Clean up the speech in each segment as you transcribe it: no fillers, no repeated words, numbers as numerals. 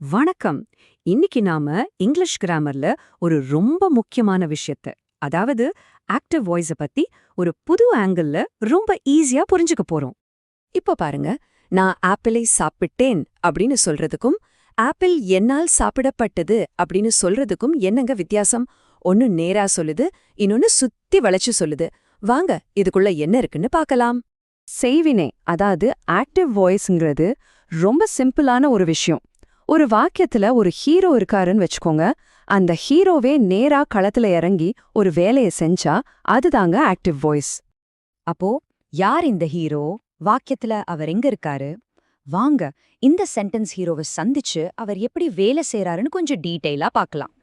வணக்கம். இன்னைக்கு நாம இங்கிலீஷ் கிராமர்ல ஒரு ரொம்ப முக்கியமான விஷயத்த, அதாவது ஆக்டிவ் வாய்ஸ பத்தி ஒரு புது ஆங்கிள்ல ரொம்ப ஈஸியா புரிஞ்சுக்க போறோம். இப்ப பாருங்க, நான் ஆப்பிளை சாப்பிட்டேன் அப்படின்னு சொல்றதுக்கும் ஆப்பிள் என்னால் சாப்பிடப்பட்டது அப்படின்னு சொல்றதுக்கும் என்னங்க வித்தியாசம்? ஒன்னு நேரா சொல்லுது, இன்னொன்னு சுத்தி வளைச்சு சொல்லுது. வாங்க இதுக்குள்ள என்ன இருக்குன்னு பார்க்கலாம். செய்வினை, அதாவது ஆக்டிவ் வாய்ஸ்ங்கிறது ரொம்ப சிம்பிளான ஒரு விஷயம். ஒரு வாக்கியத்துல ஒரு ஹீரோ இருக்காருன்னு வச்சுக்கோங்க. அந்த ஹீரோவே நேரா களத்துல இறங்கி ஒரு வேலையை செஞ்சா அதுதாங்க ஆக்டிவ் வாய்ஸ். அப்போ யார் இந்த ஹீரோ? வாக்கியத்துல அவர் எங்க இருக்காரு? வாங்க இந்த சென்டென்ஸ் ஹீரோவை சந்திச்சு அவர் எப்படி வேலை செய்றாருன்னு கொஞ்சம் டீட்டெயிலா பார்க்கலாம்.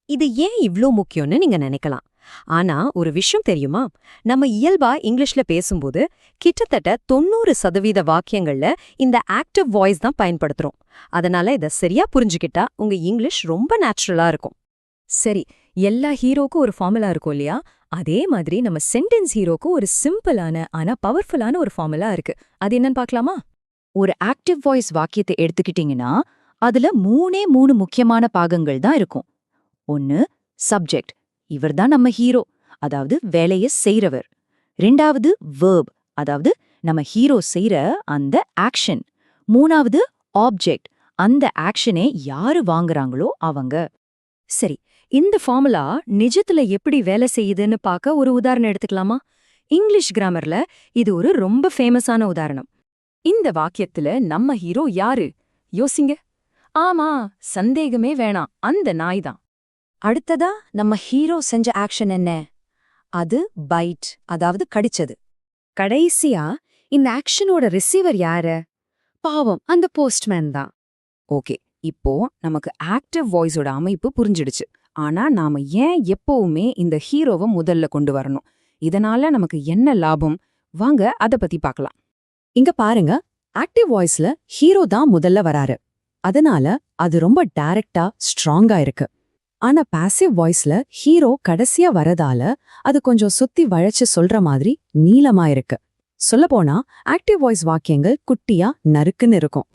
இது ஏன் இவ்ளோ முக்கியம்னு நீங்க நினைக்கலாம். ஆனா ஒரு விஷயம் தெரியுமா? நம்ம இயல்பா இங்கிலீஷ்ல பேசும்போது கிட்டத்தட்ட 90% வாக்கியங்கள்ல இந்த ஆக்டிவ் வாய்ஸ் தான் பயன்படுத்துறோம். அதனால இத சரியா புரிஞ்சுக்கிட்டா உங்க இங்கிலீஷ் ரொம்ப நேச்சுரலா இருக்கும். சரி, எல்லா ஹீரோக்கும் ஒரு ஃபார்முலா இருக்கும் இல்லையா? அதே மாதிரி நம்ம சென்டென்ஸ் ஹீரோக்கு ஒரு சிம்பிளான ஆனா பவர்ஃபுல்லான ஒரு ஃபார்முலா இருக்கு. அது என்னன்னு பார்க்கலாமா? ஒரு ஆக்டிவ் வாய்ஸ் வாக்கியத்தை எடுத்துக்கிட்டீங்கன்னா அதுல மூணு முக்கியமான பாகங்கள் தான் இருக்கும். ஒன்னு சப்ஜெக்ட், இவர்தான் நம்ம ஹீரோ, அதாவது வேலையை செய்றவர். ரெண்டாவது வெர்ப், அதாவது நம்ம ஹீரோ செய்ற அந்த ஆக்ஷன். மூணாவது ஆப்ஜெக்ட், அந்த ஆக்ஷனை யாரு வாங்குறாங்களோ அவங்க. சரி, இந்த ஃபார்முலா நிஜத்துல எப்படி வேலை செய்யுதுன்னு பார்க்க ஒரு உதாரணம் எடுத்துக்கலாமா? இங்கிலீஷ் கிராமர்ல இது ஒரு ரொம்ப ஃபேமஸான உதாரணம். இந்த வாக்கியத்துல நம்ம ஹீரோ யாரு? யோசிங்க. ஆமா, சந்தேகமே வேணாம், அந்த நாய் தான். அடுத்ததா நம்ம ஹீரோ செஞ்ச ஆக்ஷன் என்ன? அது பைட், அதாவது கடிச்சது. கடைசியா இந்த ஆக்ஷனோட ரிசீவர் யாரு? பாவம், அந்த போஸ்ட்மேன் தான். ஓகே, இப்போ நமக்கு ஆக்டிவ் வாய்ஸோட அமைப்பு புரிஞ்சிடுச்சு. ஆனா நாம ஏன் எப்பவுமே இந்த ஹீரோவை முதல்ல கொண்டு வரணும்? இதனால நமக்கு என்ன லாபம்? வாங்க அத பத்தி பார்க்கலாம். இங்க பாருங்க, ஆக்டிவ் வாய்ஸ்ல ஹீரோ தான் முதல்ல வராரு. அதனால அது ரொம்ப டைரக்டா ஸ்ட்ராங்கா இருக்கு. ஆனா பாசிவ் வாய்ஸ்ல ஹீரோ கடைசியா வரதால அது கொஞ்சம் சுத்தி வளைச்சு சொல்ற மாதிரி நீளமா இருக்கு. சொல்லப்போனா ஆக்டிவ் வாய்ஸ் வாக்கியங்கள் குட்டியா நறுக்குன்னு இருக்கும்.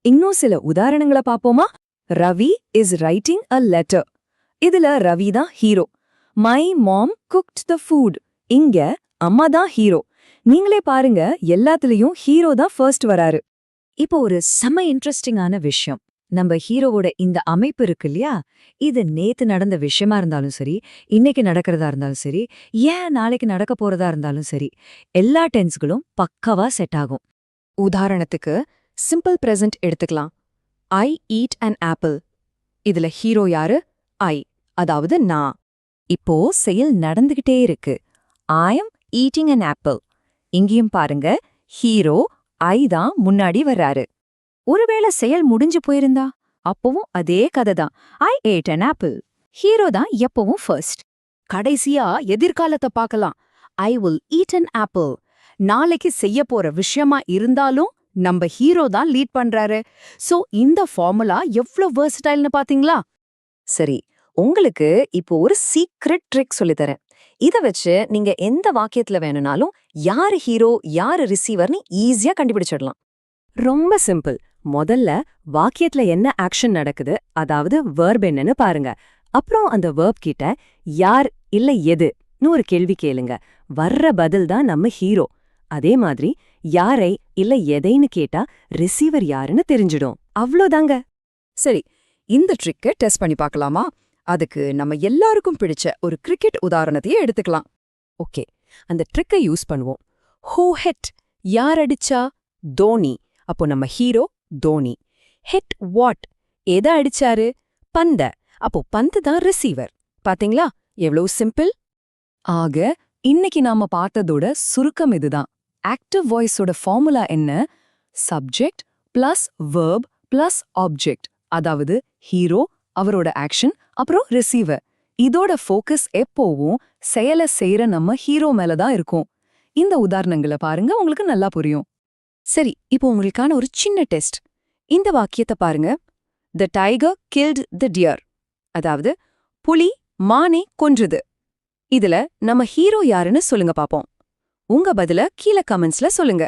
இன்னும் சில உதாரணங்களை பாப்போமா? Ravi is writing a letter. இதுல ரவி தான் hero. My mom cooked the food. இங்க அம்மா தான் ஹீரோ. நீங்களே பாருங்க, எல்லாத்துலயும் ஹீரோ தான் ஃபர்ஸ்ட் வராரு. இப்போ ஒரு செம இன்ட்ரெஸ்டிங்கான விஷயம். நம்ம ஹீரோவோட இந்த அமைப்பு இருக்கு இல்லையா? இது நேத்து நடந்த விஷயமா இருந்தாலும் சரி, இன்னைக்கு நடக்கிறதா இருந்தாலும் சரி, ஏன் நாளைக்கு நடக்க போறதா இருந்தாலும் சரி, எல்லா டென்ஸ்களும் பக்காவா செட் ஆகும். உதாரணத்துக்கு சிம்பிள் பிரசன்ட் எடுத்துக்கலாம். I eat an apple. இதுல ஹீரோ யாரு? ஐ, அதாவது நான். இப்போ செயல் நடந்துகிட்டே இருக்கு. ஐ அம் ஈட்டிங் அன் ஆப்பிள். இங்கேயும் பாருங்க, ஹீரோ ஐ தான் முன்னாடி வர்றாரு. ஒருவேளை செயல் முடிஞ்சு போயிருந்தா அப்பவும் அதே கதை தான். I ate an apple. Hero தான் எப்பவும் ஃபர்ஸ்ட். கடைசியா எதிர்காலத்தை பார்க்கலாம். I will eat an apple. நாளைக்கு செய்ய போற விஷயமா இருந்தாலும் நம்ம ஹீரோ தான் லீட் பண்றாரு. சோ இந்த ஃபார்முலா எவ்ளோ வெர்சடைல்னு பாத்தீங்களா? சரி, உங்களுக்கு இப்போ ஒரு சீக்ரெட் ட்ரிக் சொல்லித்தரேன். இத வச்சு நீங்க எந்த வாக்கியத்துல வேணும்னாலும் யாரு ஹீரோ யாரு ரிசீவர்னு ஈஸியா கண்டுபிடிச்சிடலாம். ரொம்ப சிம்பிள். முதல்ல வாக்கியத்துல என்ன ஆக்ஷன் நடக்குது, அதாவது வெர்ப் என்னன்னு பாருங்க. அப்புறம் அந்த வெர்ப் கிட்ட யார் இல்ல எதுன்னு ஒரு கேள்வி கேளுங்க. வர்ற பதில் தான் நம்ம ஹீரோ. அதே மாதிரி யாரை இல்ல எதைன்னு கேட்டா ரிசீவர் யாருன்னு தெரிஞ்சிடும். அவ்ளோதாங்க. சரி, இந்த ட்ரிக்கை டெஸ்ட் பண்ணி பார்க்கலாமா? அதுக்கு நம்ம எல்லாருக்கும் பிடிச்ச ஒரு கிரிக்கெட் உதாரணத்தையே எடுத்துக்கலாம். ஓகே, அந்த ட்ரிக்கை யூஸ் பண்ணுவோம். Who hit? யார் அடிச்சா? தோனி. அப்போ நம்ம ஹீரோ தோனி. Hit what? எதை அடிச்சாரு? பந்த. அப்போ பந்து தான் ரிசீவர். பாத்தீங்களா எவ்வளவு சிம்பிள்? ஆக இன்னைக்கு நாம பார்த்ததோட சுருக்கம் இதுதான். ஆக்டிவ் வாய்ஸோட ஃபார்முலா என்ன? Subject plus verb plus object, அதாவது ஹீரோ, அவரோட ஆக்ஷன், அப்புறம் ரிசீவர். இதோட ஃபோக்கஸ் எப்போவும் செயலை செய்யற நம்ம ஹீரோ மேல தான் இருக்கும். இந்த உதாரணங்களை பாருங்க, உங்களுக்கு நல்லா புரியும். சரி, இப்போ உங்களுக்கான ஒரு சின்ன டெஸ்ட். இந்த வாக்கியத்தை பாருங்க. The tiger killed the deer. அதாவது புலி மானை கொன்றுது. இதுல நம்ம ஹீரோ யாருன்னு சொல்லுங்க பாப்போம். உங்க பதில கீழே கமெண்ட்ஸ்ல சொல்லுங்க.